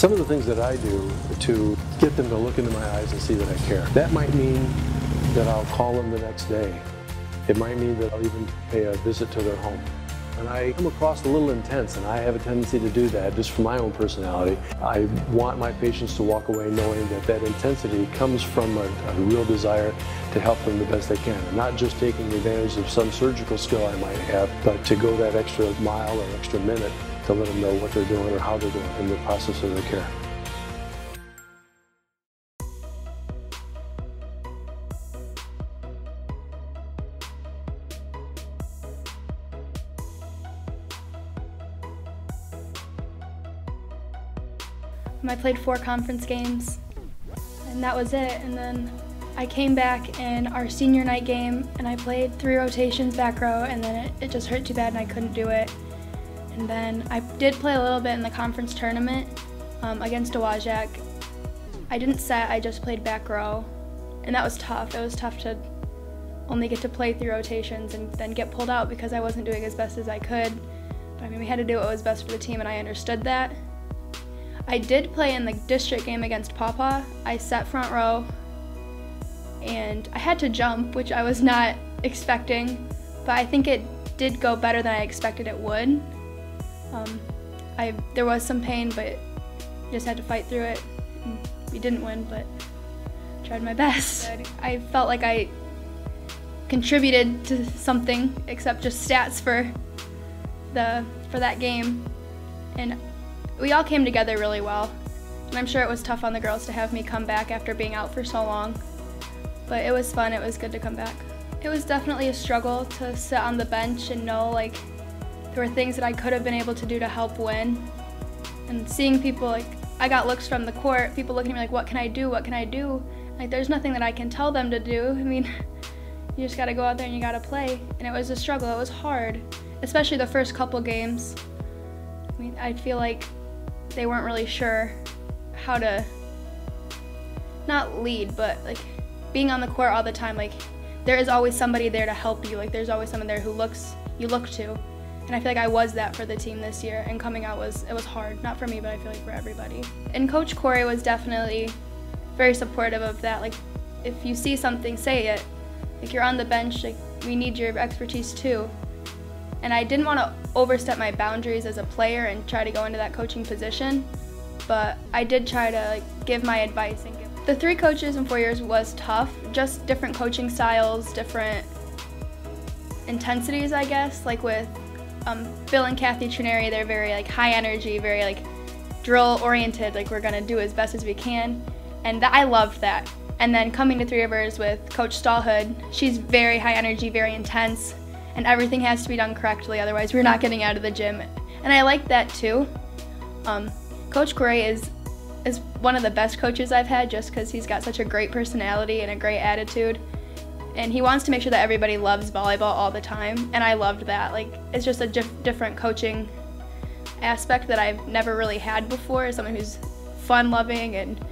Some of the things that I do to get them to look into my eyes and see that I care. That might mean that I'll call them the next day. It might mean that I'll even pay a visit to their home. When I come across a little intense, and I have a tendency to do that just from my own personality, I want my patients to walk away knowing that that intensity comes from a real desire to help them the best they can. And not just taking advantage of some surgical skill I might have, but to go that extra mile or extra minute to let them know what they're doing or how they're doing in the process of their care. I played 4 conference games, and that was it. And then I came back in our senior night game, and I played 3 rotations back row, and then it just hurt too bad and I couldn't do it. And then I did play a little bit in the conference tournament against Dowagiac. I didn't set, I just played back row, and that was tough. It was tough to only get to play 3 rotations and then get pulled out because I wasn't doing as best as I could. But I mean, we had to do what was best for the team, and I understood that. I did play in the district game against Pawpaw. I sat front row, and I had to jump, which I was not expecting, but I think it did go better than I expected it would. There was some pain, but I just had to fight through it. And we didn't win, but I tried my best. I felt like I contributed to something except just stats for that game, and we all came together really well, and I'm sure it was tough on the girls to have me come back after being out for so long, but it was fun. It was good to come back. It was definitely a struggle to sit on the bench and know like there were things that I could have been able to do to help win, and seeing people, like, I got looks from the court, people looking at me like, what can I do, what can I do? Like, there's nothing that I can tell them to do. I mean, you just gotta go out there and you gotta play, and it was a struggle. It was hard, especially the first couple games. I mean, I feel like they weren't really sure how to, not lead, but like being on the court all the time, like there is always somebody there to help you, like there's always someone there who you look to, and I feel like I was that for the team this year, and coming out it was hard, not for me, but I feel like for everybody. And Coach Corey was definitely very supportive of that. Like, if you see something, say it. Like, you're on the bench, like, we need your expertise too. And I didn't want to overstep my boundaries as a player and try to go into that coaching position, but I did try to like give my advice. The 3 coaches in 4 years was tough, just different coaching styles, different intensities, I guess. Like with Bill and Kathy Trineri, they're very like high energy, very like drill oriented, like we're gonna do as best as we can, and I loved that. And then coming to Three Rivers with Coach Stallhood, she's very high energy, very intense, and everything has to be done correctly, otherwise we're not getting out of the gym. And I like that too. Coach Corey is one of the best coaches I've had, just because he's got such a great personality and a great attitude. And he wants to make sure that everybody loves volleyball all the time, and I loved that. Like, it's just a different coaching aspect that I've never really had before, as someone who's fun-loving, and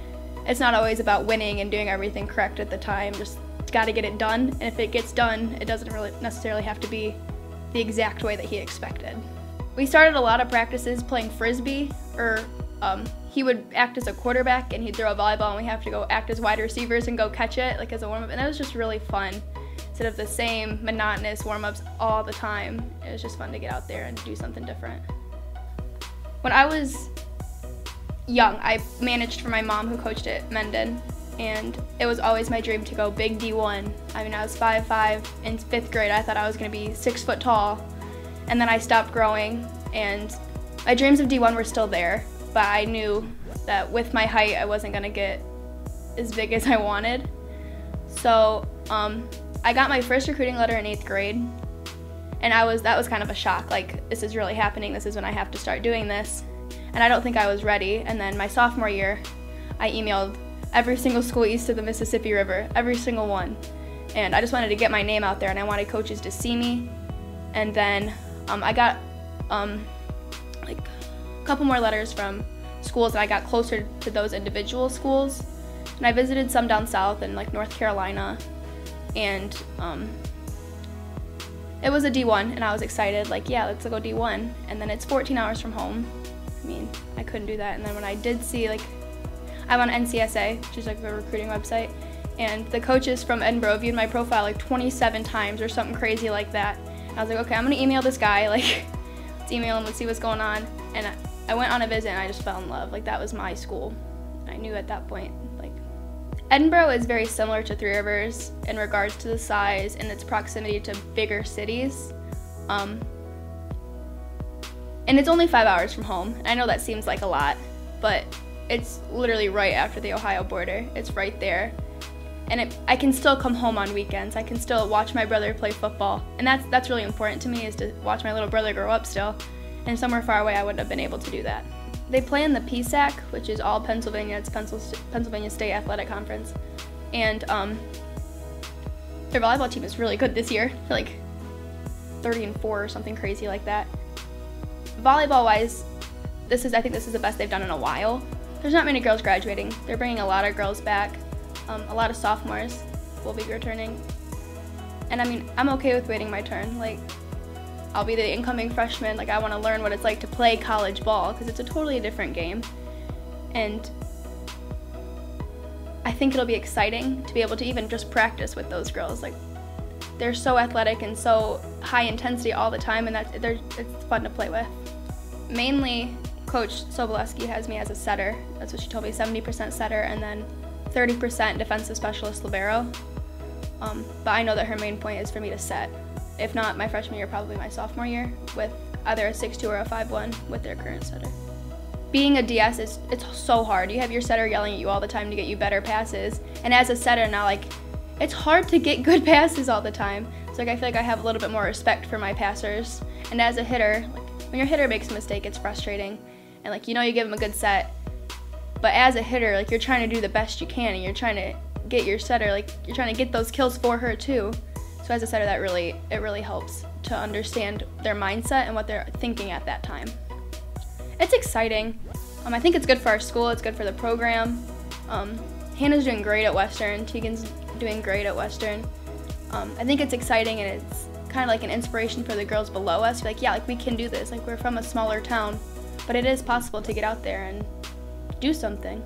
it's not always about winning and doing everything correct at the time, just got to get it done, and if it gets done, it doesn't really necessarily have to be the exact way that he expected. We started a lot of practices playing frisbee, or he would act as a quarterback and he'd throw a volleyball and we have to go act as wide receivers and go catch it, like as a warm-up, and that was just really fun. Instead of the same monotonous warm-ups all the time, it was just fun to get out there and do something different. When I was young, I managed for my mom, who coached at Mendon, and it was always my dream to go big D1. I mean, I was 5'5", in 5th grade. I thought I was going to be 6 foot tall, and then I stopped growing, and my dreams of D1 were still there, but I knew that with my height, I wasn't going to get as big as I wanted. So I got my first recruiting letter in 8th grade, and that was kind of a shock. Like, this is really happening. This is when I have to start doing this, and I don't think I was ready. And then my sophomore year, I emailed every single school east of the Mississippi River, every single one. And I just wanted to get my name out there, and I wanted coaches to see me. And then I got like a couple more letters from schools, and I got closer to those individual schools. And I visited some down south in like North Carolina, and it was a D1, and I was excited, like, yeah, let's go D1. And then it's 14 hours from home. I mean, I I couldn't do that. And then when I did see, like, I'm on NCSA, which is like a recruiting website, and the coaches from Edinboro viewed my profile like 27 times or something crazy like that. And I was like, okay, I'm gonna email this guy, like, let's email him, let's see what's going on. And I went on a visit and I just fell in love. Like, that was my school. I knew at that point, like, Edinboro is very similar to Three Rivers in regards to the size and its proximity to bigger cities. And it's only 5 hours from home. I know that seems like a lot, but it's literally right after the Ohio border. It's right there. And I can still come home on weekends. I can still watch my brother play football. And that's really important to me, is to watch my little brother grow up still. And somewhere far away, I wouldn't have been able to do that. They play in the PSAC, which is all Pennsylvania. It's Pennsylvania State Athletic Conference. And their volleyball team is really good this year. They're like 30-4 or something crazy like that. Volleyball-wise, I think this is the best they've done in a while. There's not many girls graduating. They're bringing a lot of girls back. A lot of sophomores will be returning. And I mean, I'm okay with waiting my turn. Like, I'll be the incoming freshman. Like, I want to learn what it's like to play college ball, because it's a totally different game. And I think it'll be exciting to be able to even just practice with those girls. Like, they're so athletic and so high intensity all the time, and it's fun to play with. Mainly, Coach Sobolewski has me as a setter. That's what she told me, 70% setter, and then 30% defensive specialist libero. But I know that her main point is for me to set. If not my freshman year, probably my sophomore year, with either a 6'2" or a 5'1" with their current setter. Being a DS, it's so hard. You have your setter yelling at you all the time to get you better passes. And as a setter now, like, it's hard to get good passes all the time. So like, I feel like I have a little bit more respect for my passers. And as a hitter, like, when your hitter makes a mistake, it's frustrating. And like, you know, you give them a good set. But as a hitter, like, you're trying to do the best you can, and you're trying to get your setter, like, you're trying to get those kills for her too. So as a setter, it really helps to understand their mindset and what they're thinking at that time. It's exciting. I think it's good for our school. It's good for the program. Hannah's doing great at Western. Tegan's doing great at Western. I think it's exciting, and it's kind of like an inspiration for the girls below us. Like, yeah, like, we can do this. Like, we're from a smaller town, but it is possible to get out there and do something.